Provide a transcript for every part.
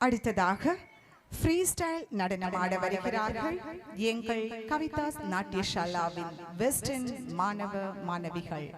அடுத்ததாக free style நடனமாட வருகிறார்கள் எங்கள் கவிதாஸ் நாட்டியசாலாவின் வெஸ்டர்ன் மாணவ மாணவிகள்.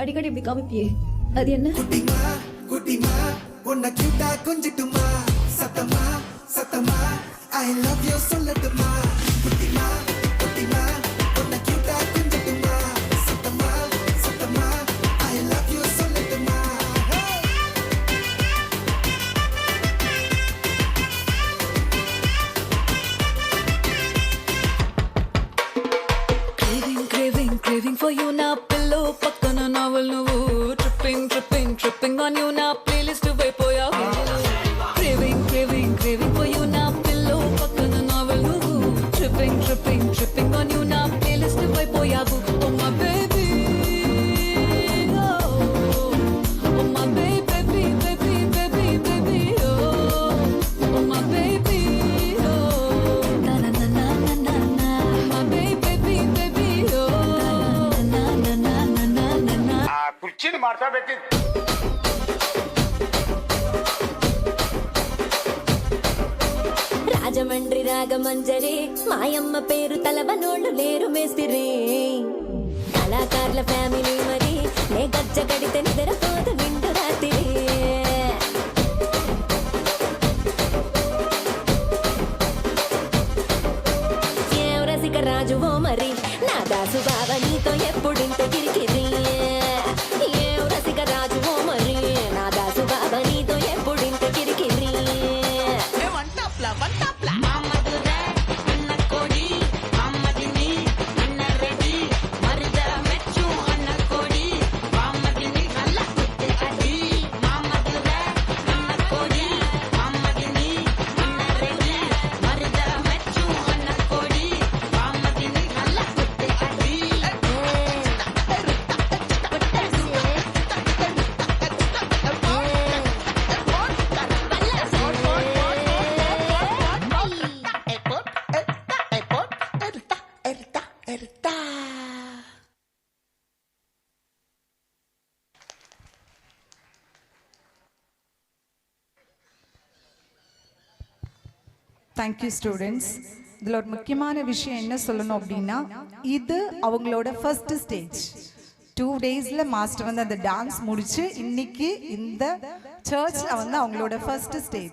அடிக்கடி இப்படி காமிப்பியே, அது என்ன? குட்டிமா குட்டிமா உன்னை கியூட்டா கொஞ்சிட்டுமா, சத்தமா சத்தமா ஐ லவ் யூ சொல்லட்டுமா. குட்டிமா குட்டிமா உன்னை கியூட்டா கொஞ்சிட்டுமா, சத்தமா சத்தமா ஐ லவ் யூ சொல்லட்டுமா. Craving, craving, craving for you now, pillow పక్కన novel నువ్వు, tripping, tripping, tripping on you now, playlist వైపోయావు. Craving, craving, craving for you now, pillow పక్కన novel నువ్వు, tripping, tripping, tripping on you now, playlist వైపోయావు. Oh my baby, oh my baby, baby, baby, baby, oh my baby, na na na na na na, my baby, baby, na na na na na na. ಕುರ್ಚಿನ ಮಾಡ್ಸಬೇಕಿತ್ತು. రాజమండ్రి రాగమంజరి మాయమ్మ పేరు తలవనోళ్ళు లేరు మేస్తిరి, కళాకారుల family మరి నే గజ్జ కడితే నిద్రపోదు నిండు రాత్రి. ఏం రసిక రాజువో మరి నా దాసు బావ నీతో ఎప్పుడింత కిరికిరి. ఏం రసిక రాజువో మరి నా దాసు బావ నీతో ఎప్పుడింత కిరికిరి. எடுத்தா. Thank you students. இதில் ஒரு முக்கியமான விஷயம் என்ன சொல்லணும் அப்படின்னா, இது அவங்களோட ஃபர்ஸ்ட் ஸ்டேஜ். 2 daysல மாஸ்டர் வந்து அந்த டான்ஸ் முடிச்சு இன்னைக்கு இந்த சர்ச்சில் வந்து அவங்களோட ஃபர்ஸ்ட் ஸ்டேஜ்.